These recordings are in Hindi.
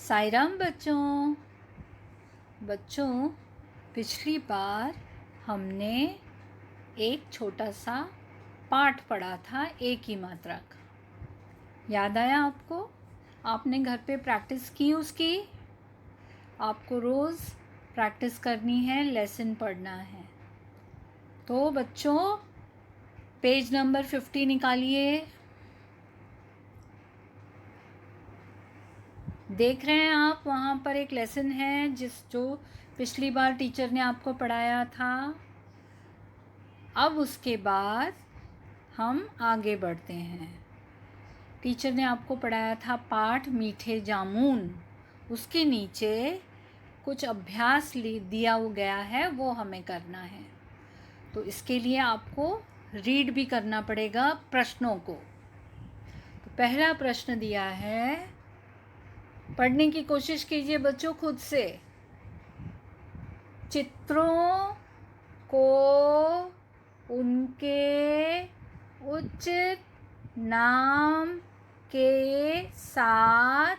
साई राम बच्चों। पिछली बार हमने एक छोटा सा पाठ पढ़ा था एक ही मात्रा का। याद आया आपको? आपने घर पे प्रैक्टिस की उसकी? आपको रोज़ प्रैक्टिस करनी है, लेसन पढ़ना है। तो बच्चों पेज नंबर 50 निकालिए। देख रहे हैं आप, वहाँ पर एक लेसन है जो पिछली बार टीचर ने आपको पढ़ाया था। अब उसके बाद हम आगे बढ़ते हैं। टीचर ने आपको पढ़ाया था पाठ मीठे जामुन। उसके नीचे कुछ अभ्यास दिया गया है, वो हमें करना है। तो इसके लिए आपको रीड भी करना पड़ेगा प्रश्नों को। तो पहला प्रश्न दिया है, पढ़ने की कोशिश कीजिए बच्चों खुद से। चित्रों को उनके उचित नाम के साथ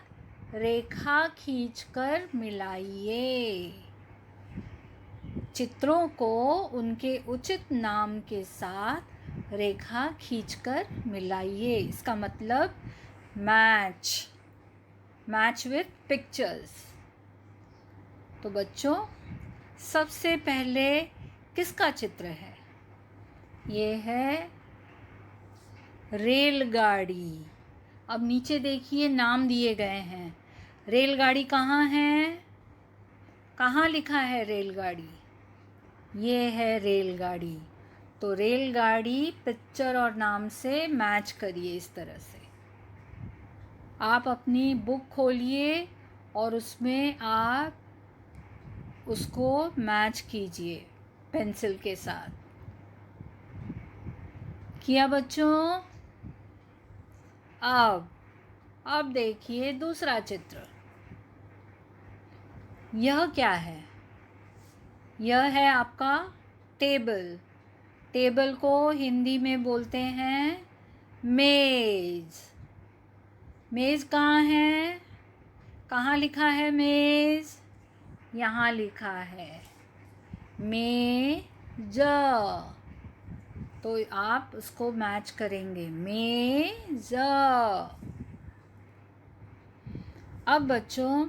रेखा खींचकर मिलाइए। चित्रों को उनके उचित नाम के साथ रेखा खींचकर मिलाइए। इसका मतलब मैच विथ पिक्चर्स। तो बच्चों सबसे पहले किसका चित्र है? ये है रेलगाड़ी। अब नीचे देखिए, नाम दिए गए हैं। रेलगाड़ी कहाँ है? कहाँ लिखा है रेलगाड़ी? ये है रेलगाड़ी। तो रेलगाड़ी पिक्चर और नाम से मैच करिए इस तरह से। आप अपनी बुक खोलिए और उसमें आप उसको मैच कीजिए पेंसिल के साथ। किया बच्चों? अब देखिए दूसरा चित्र। यह क्या है? यह है आपका टेबल। टेबल को हिंदी में बोलते हैं मेज। मेज कहाँ है? कहाँ लिखा है मेज? यहाँ लिखा है मेज। तो आप उसको मैच करेंगे, मेज। अब बच्चों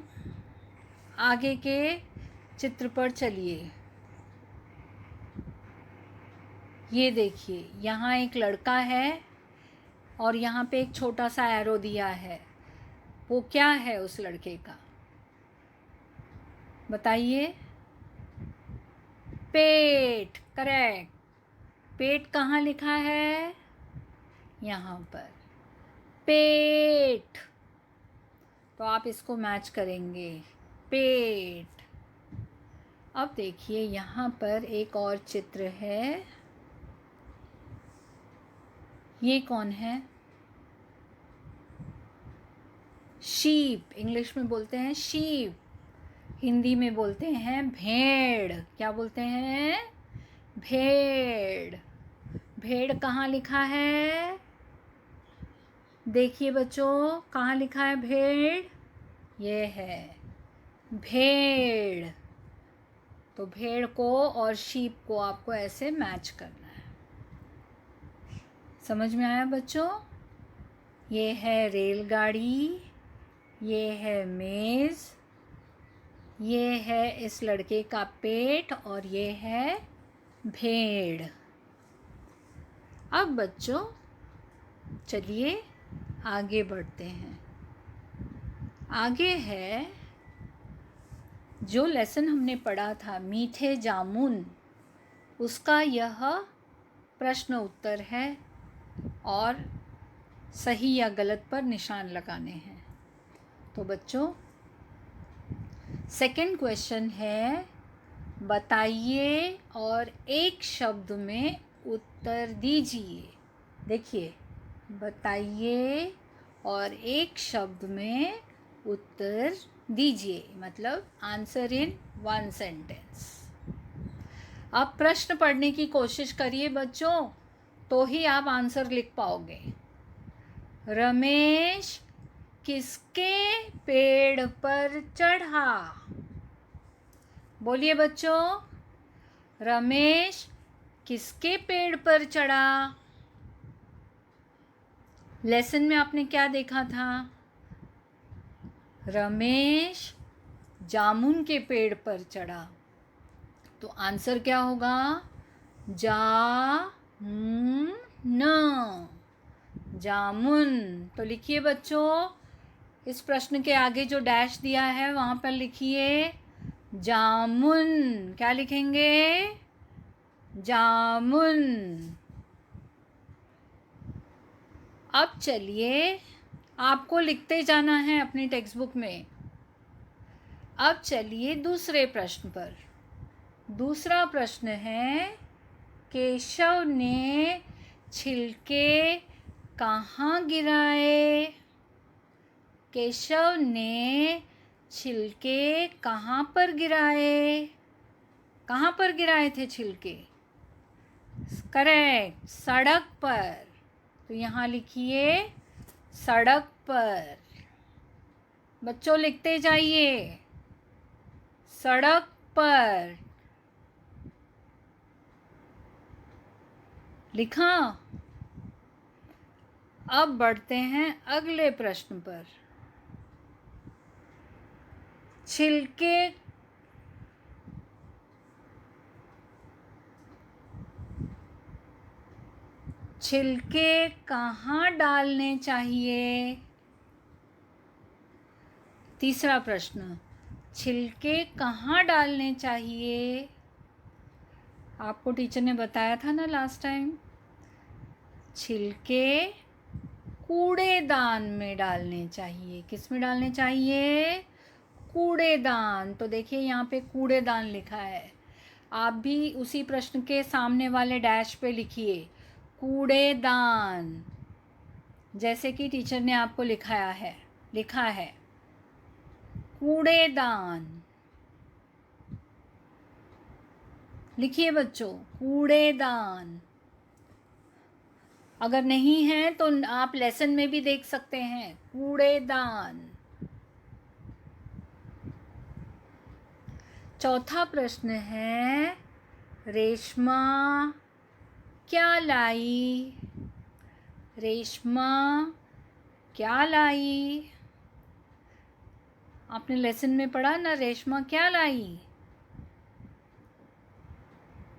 आगे के चित्र पर चलिए। ये देखिए, यहाँ एक लड़का है और यहाँ पे एक छोटा सा एरो दिया है। वो क्या है उस लड़के का? बताइए। पेट, करेक्ट। पेट कहाँ लिखा है? यहाँ पर पेट। तो आप इसको मैच करेंगे, पेट। अब देखिए यहाँ पर एक और चित्र है। ये कौन है? शीप। इंग्लिश में बोलते हैं शीप, हिंदी में बोलते हैं भेड़। क्या बोलते हैं? भेड़। भेड़ कहाँ लिखा है? देखिए बच्चों, कहाँ लिखा है भेड़? ये है भेड़। तो भेड़ को और शीप को आपको ऐसे मैच करना है। समझ में आया बच्चों? ये है रेलगाड़ी, ये है मेज, ये है इस लड़के का पेट और ये है भेड़। अब बच्चों चलिए आगे बढ़ते हैं। आगे है जो लेसन हमने पढ़ा था मीठे जामुन, उसका यह प्रश्न उत्तर है और सही या गलत पर निशान लगाने हैं। तो बच्चों सेकंड क्वेश्चन है, बताइए और एक शब्द में उत्तर दीजिए। देखिए, बताइए और एक शब्द में उत्तर दीजिए, मतलब आंसर इन 1 सेंटेंस। आप प्रश्न पढ़ने की कोशिश करिए बच्चों, तो ही आप आंसर लिख पाओगे। रमेश किसके पेड़ पर चढ़ा? बोलिए बच्चों, रमेश किसके पेड़ पर चढ़ा? लेसन में आपने क्या देखा था? रमेश जामुन के पेड़ पर चढ़ा। तो आंसर क्या होगा? जामुन। तो लिखिए बच्चों, इस प्रश्न के आगे जो डैश दिया है वहाँ पर लिखिए जामुन। क्या लिखेंगे? जामुन। अब चलिए, आपको लिखते जाना है अपनी टेक्स्ट बुक में। अब चलिए दूसरे प्रश्न पर। दूसरा प्रश्न है, केशव ने छिलके कहाँ गिराए? केशव ने छिलके कहाँ पर गिराए? कहाँ पर गिराए थे छिलके? करेक्ट, सड़क पर। तो यहाँ लिखिए सड़क पर। बच्चों लिखते जाइए, सड़क पर। लिखा? अब बढ़ते हैं अगले प्रश्न पर। छिलके कहाँ डालने चाहिए? तीसरा प्रश्न, छिलके कहाँ डालने चाहिए? आपको टीचर ने बताया था ना लास्ट टाइम, छिलके कूड़ेदान में डालने चाहिए। किस में डालने चाहिए? कूड़ेदान। तो देखिए यहाँ पे कूड़ेदान लिखा है। आप भी उसी प्रश्न के सामने वाले डैश पे लिखिए कूड़ेदान, जैसे कि टीचर ने आपको लिखा है कूड़ेदान। लिखिए बच्चों, कूड़ेदान। अगर नहीं है तो आप लेसन में भी देख सकते हैं, कूड़ेदान। चौथा प्रश्न है, रेशमा क्या लाई? रेशमा क्या लाई? आपने लेसन में पढ़ा ना, रेशमा क्या लाई?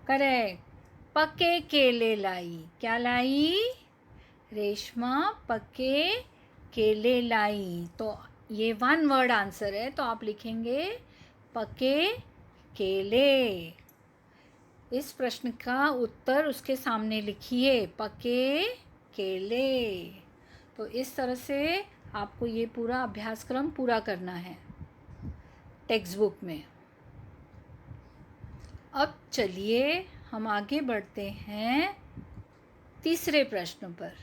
करेक्ट, पके केले लाई। क्या लाई? रेशमा पके केले लाई। तो ये वन वर्ड आंसर है, तो आप लिखेंगे पके केले। इस प्रश्न का उत्तर उसके सामने लिखिए, पके केले। तो इस तरह से आपको ये पूरा अभ्यासक्रम पूरा करना है टेक्स्ट बुक में। अब चलिए हम आगे बढ़ते हैं तीसरे प्रश्न पर।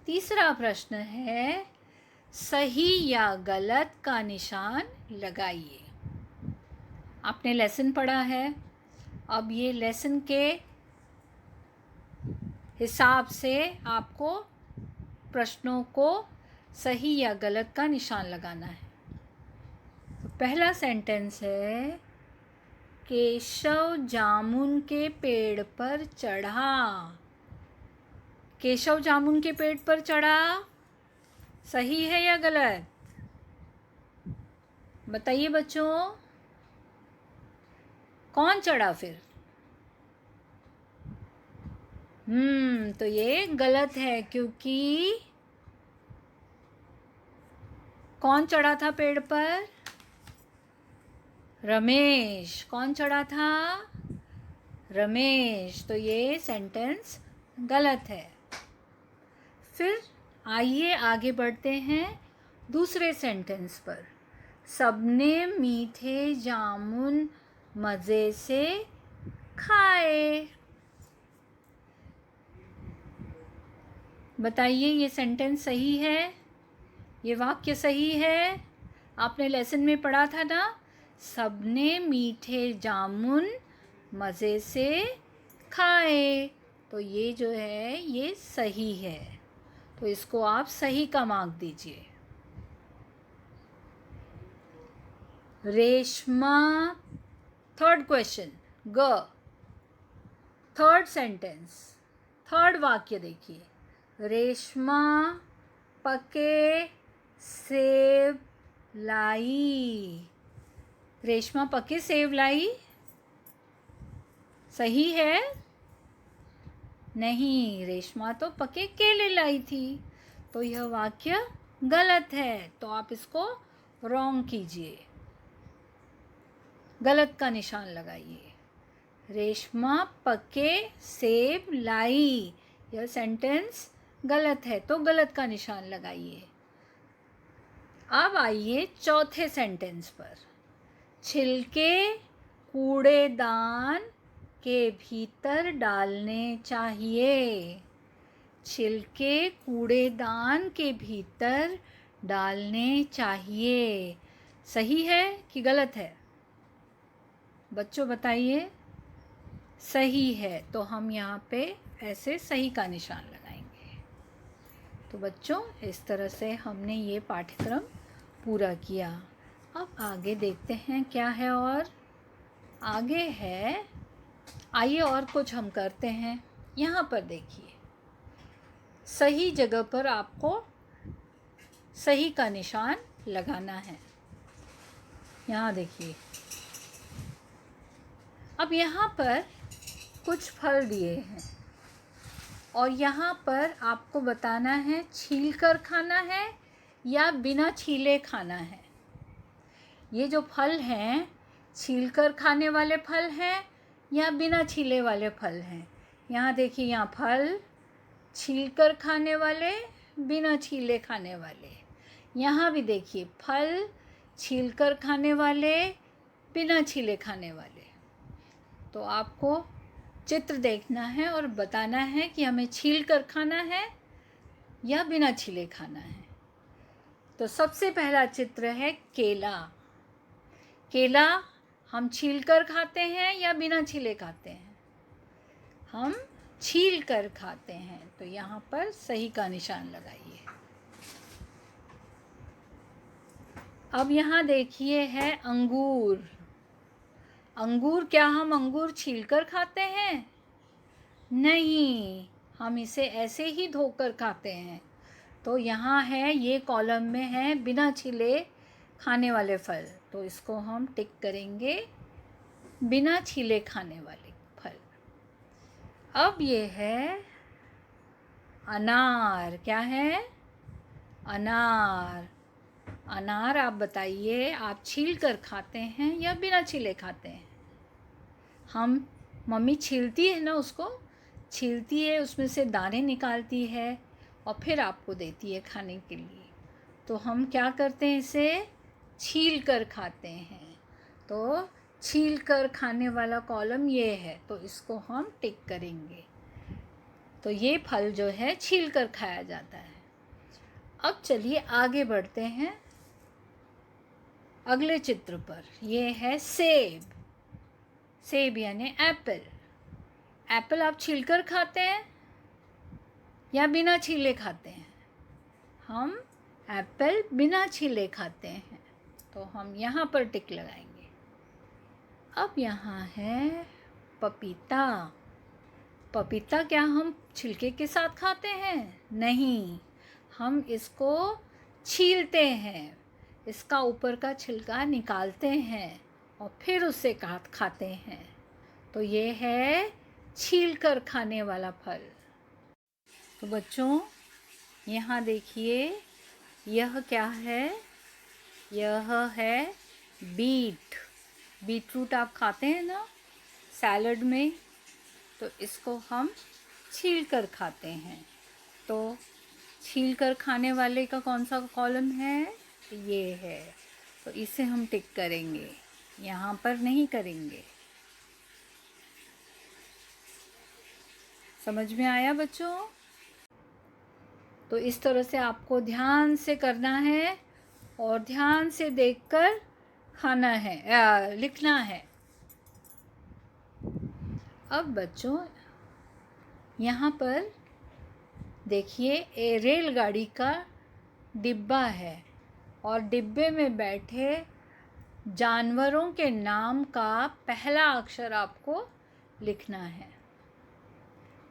तीसरा प्रश्न है, सही या गलत का निशान लगाइए। आपने लेसन पढ़ा है, अब ये लेसन के हिसाब से आपको प्रश्नों को सही या गलत का निशान लगाना है। तो पहला सेंटेंस है, केशव जामुन के पेड़ पर चढ़ा। केशव जामुन के पेड़ पर चढ़ा, सही है या गलत? बताइए बच्चों, कौन चढ़ा फिर? तो ये गलत है, क्योंकि कौन चढ़ा था पेड़ पर? रमेश। कौन चढ़ा था? रमेश। तो ये सेंटेंस गलत है। फिर आइए आगे बढ़ते हैं दूसरे सेंटेंस पर। सबने मीठे जामुन मज़े से खाए। बताइए, ये सेंटेंस सही है? ये वाक्य सही है? आपने लेसन में पढ़ा था ना, सबने मीठे जामुन मज़े से खाए। तो ये जो है ये सही है, तो इसको आप सही का मार्क दीजिए। रेशमा, थर्ड क्वेश्चन, ग, थर्ड सेंटेंस, थर्ड वाक्य देखिए, रेशमा पके सेब लाई। रेशमा पके सेब लाई, सही है? नहीं, रेशमा तो पके केले लाई थी, तो यह वाक्य गलत है। तो आप इसको रॉन्ग कीजिए, गलत का निशान लगाइए। रेशमा पके सेब लाई, यह सेंटेंस गलत है, तो गलत का निशान लगाइए। अब आइए चौथे सेंटेंस पर। छिलके कूड़ेदान के भीतर डालने चाहिए। छिलके कूड़ेदान के भीतर डालने चाहिए, सही है कि गलत है? बच्चों बताइए। सही है, तो हम यहाँ पे ऐसे सही का निशान लगाएंगे। तो बच्चों, इस तरह से हमने ये पाठ्यक्रम पूरा किया। अब आगे देखते हैं क्या है, और आगे है, आइए और कुछ हम करते हैं। यहाँ पर देखिए, सही जगह पर आपको सही का निशान लगाना है। यहाँ देखिए, अब यहाँ पर कुछ फल दिए हैं और यहाँ पर आपको बताना है छील कर खाना है या बिना छीले खाना है। ये जो फल हैं, छील कर खाने वाले फल हैं या बिना छीले वाले फल हैं। यहाँ देखिए, यहाँ फल छील कर खाने वाले, बिना छीले खाने वाले। यहाँ भी देखिए, फल छील कर खाने वाले, बिना छीले खाने वाले। तो आपको चित्र देखना है और बताना है कि हमें छील कर खाना है या बिना छीले खाना है। तो सबसे पहला चित्र है केला। केला हम छील कर खाते हैं या बिना छीले खाते हैं? हम छील कर खाते हैं, तो यहाँ पर सही का निशान लगाइए। अब यहाँ देखिए है अंगूर। अंगूर, क्या हम अंगूर छील कर खाते हैं? नहीं, हम इसे ऐसे ही धोकर खाते हैं। तो यहाँ है, ये कॉलम में है बिना छिले खाने वाले फल, तो इसको हम टिक करेंगे, बिना छिले खाने वाले फल। अब ये है अनार। क्या है? अनार। अनार आप बताइए, आप छील कर खाते हैं या बिना छिले खाते हैं? हम, मम्मी छीलती है ना, उसको छीलती है, उसमें से दाने निकालती है और फिर आपको देती है खाने के लिए। तो हम क्या करते हैं, इसे छील कर खाते हैं। तो छील कर खाने वाला कॉलम ये है, तो इसको हम टिक करेंगे। तो ये फल जो है छील कर खाया जाता है। अब चलिए आगे बढ़ते हैं अगले चित्र पर। ये है सेब। सेब यानी एप्पल। एप्पल आप छीलकर खाते हैं या बिना छीले खाते हैं? हम एप्पल बिना छीले खाते हैं, तो हम यहाँ पर टिक लगाएंगे। अब यहाँ है पपीता। पपीता क्या हम छिलके के साथ खाते हैं? नहीं, हम इसको छीलते हैं, इसका ऊपर का छिलका निकालते हैं और फिर उसे खाते हैं। तो ये है छील कर खाने वाला फल। तो बच्चों, यहाँ देखिए, यह क्या है? यह है बीट। बीटरूट आप खाते हैं ना सैलड में, तो इसको हम छील कर खाते हैं। तो छील कर खाने वाले का कौन सा कॉलम है? ये है, तो इसे हम टिक करेंगे, यहाँ पर नहीं करेंगे। समझ में आया बच्चों? तो इस तरह से आपको ध्यान से करना है और ध्यान से देखकर खाना है, लिखना है। अब बच्चों, यहाँ पर देखिए, रेलगाड़ी का डिब्बा है और डिब्बे में बैठे जानवरों के नाम का पहला अक्षर आपको लिखना है।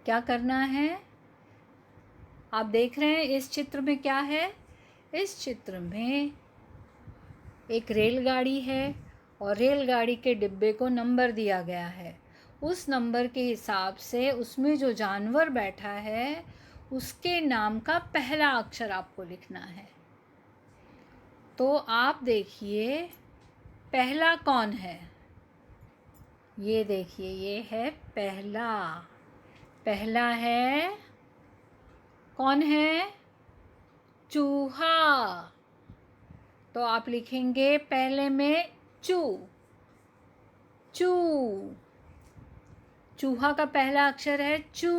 क्या करना है? आप देख रहे हैं इस चित्र में क्या है? इस चित्र में एक रेलगाड़ी है और रेलगाड़ी के डिब्बे को नंबर दिया गया है। उस नंबर के हिसाब से उसमें जो जानवर बैठा है उसके नाम का पहला अक्षर आपको लिखना है। तो आप देखिए पहला कौन है? ये देखिए, ये है पहला। पहला है, कौन है? चूहा। तो आप लिखेंगे पहले में चू। चू। चूहा का पहला अक्षर है चू,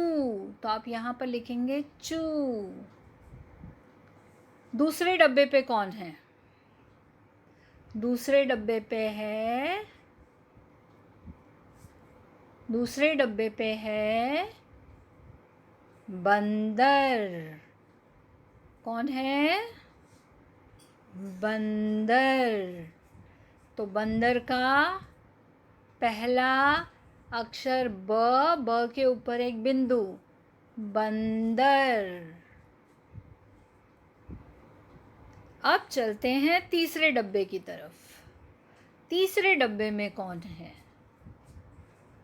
तो आप यहाँ पर लिखेंगे चू। दूसरे डब्बे पे कौन है? दूसरे डब्बे पे है, दूसरे डब्बे पे है बंदर। कौन है? बंदर। तो बंदर का पहला अक्षर ब के ऊपर एक बिंदु, बंदर। अब चलते हैं तीसरे डब्बे की तरफ। तीसरे डब्बे में कौन है?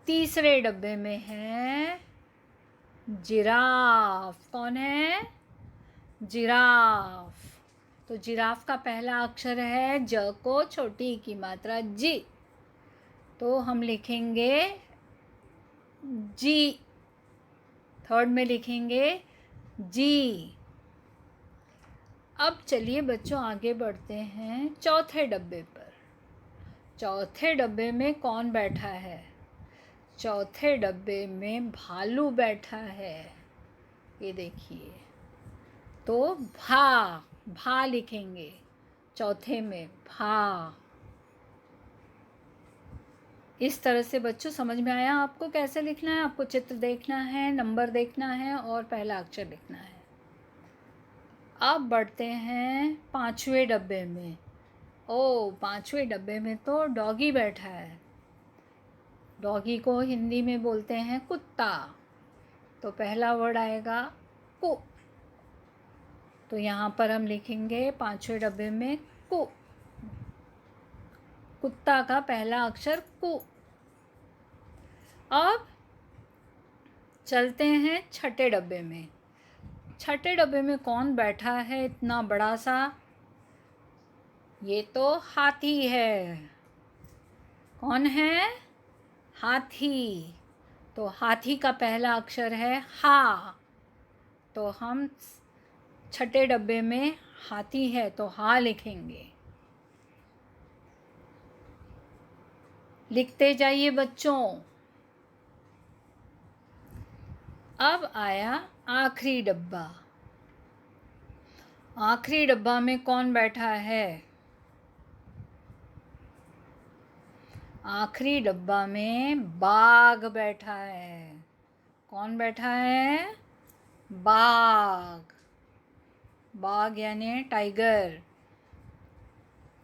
तीसरे डब्बे में है जिराफ। कौन है? जिराफ। तो जिराफ का पहला अक्षर है ज को छोटी की मात्रा जी, तो हम लिखेंगे जी। थर्ड में लिखेंगे जी। अब चलिए बच्चों आगे बढ़ते हैं चौथे डब्बे पर। चौथे डब्बे में कौन बैठा है? चौथे डब्बे में भालू बैठा है। ये देखिए, तो भा, भा लिखेंगे चौथे में, भा। इस तरह से बच्चों समझ में आया आपको कैसे लिखना है? आपको चित्र देखना है, नंबर देखना है और पहला अक्षर लिखना है। अब बढ़ते हैं पांचवें डब्बे में। ओ, पांचवें डब्बे में तो डॉगी बैठा है। डॉगी को हिंदी में बोलते हैं कुत्ता। तो पहला वर्ड आएगा कु। तो यहाँ पर हम लिखेंगे पांचवें डब्बे में कु। कुत्ता का पहला अक्षर कु। अब चलते हैं छठे डब्बे में। छठे डब्बे में कौन बैठा है इतना बड़ा सा? ये तो हाथी है। कौन है? हाथी। तो हाथी का पहला अक्षर है हा, तो हम छठे डब्बे में हाथी है तो हा लिखेंगे। लिखते जाइए बच्चों। अब आया आखिरी डब्बा। आखिरी डब्बा में कौन बैठा है? आखिरी डब्बा में बाघ बैठा है। कौन बैठा है? बाघ। बाघ यानी टाइगर।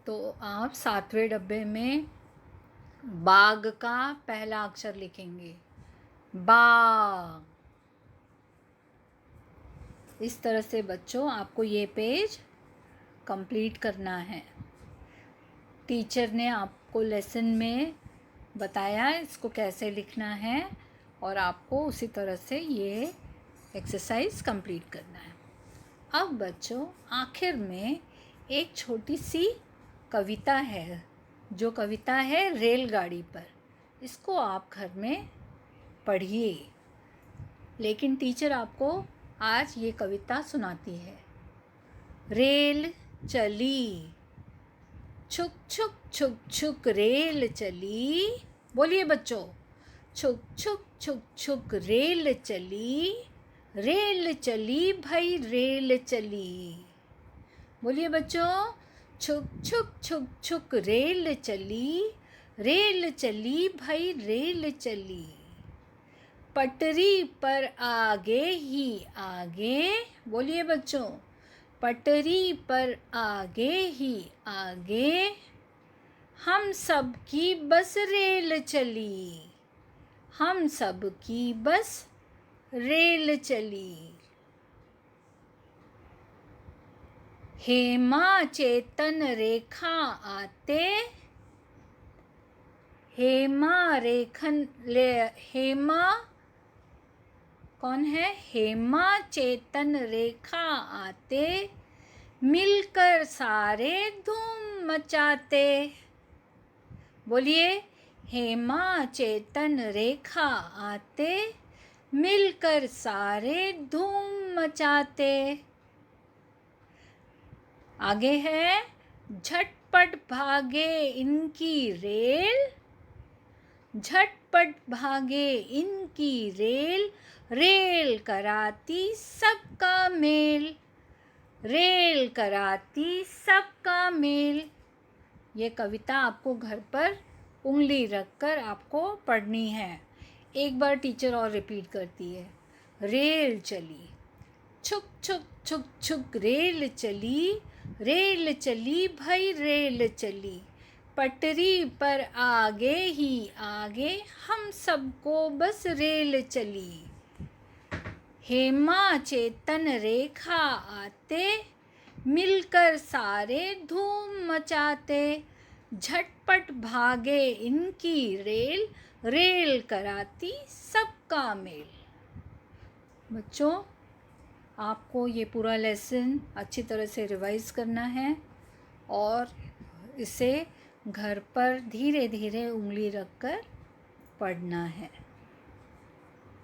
तो आप सातवें डब्बे में बाघ का पहला अक्षर लिखेंगे, बा। इस तरह से बच्चों आपको ये पेज कंप्लीट करना है। टीचर ने आपको लेसन में बताया इसको कैसे लिखना है और आपको उसी तरह से ये एक्सरसाइज कंप्लीट करना है। अब बच्चों आखिर में एक छोटी सी कविता है, जो कविता है रेलगाड़ी पर। इसको आप घर में पढ़िए, लेकिन टीचर आपको आज ये कविता सुनाती है। रेल चली, छुक छुक छुक छुक रेल चली। बोलिए बच्चों, छुक छुक छुक छुक रेल चली। रेल चली भाई रेल चली। बोलिए बच्चों, छुक छुक छुक छुक रेल चली। रेल चली भाई रेल चली। पटरी पर आगे ही आगे। बोलिए बच्चों, पटरी पर आगे ही आगे। हम सब की बस रेल चली, हम सब की बस रेल चली। हेमा चेतन रेखा आते, हेमा कौन है? हेमा चेतन रेखा आते, मिलकर सारे धूम मचाते। बोलिए, हेमा चेतन रेखा आते, मिलकर सारे धूम मचाते। आगे है, झटपट भागे इनकी रेल, झटपट भागे इनकी रेल, रेल कराती सबका मेल, रेल कराती सबका मेल। ये कविता आपको घर पर उंगली रखकर आपको पढ़नी है। एक बार टीचर और रिपीट करती है। रेल चली, छुक छुक छुक छुक रेल चली, रेल चली भाई रेल चली, पटरी पर आगे ही आगे हम सबको बस रेल चली। हेमा चेतन रेखा आते, मिलकर सारे धूम मचाते, झटपट भागे इनकी रेल, रेल कराती सबका मेल। बच्चों, आपको ये पूरा लेसन अच्छी तरह से रिवाइज करना है और इसे घर पर धीरे धीरे उंगली रखकर पढ़ना है।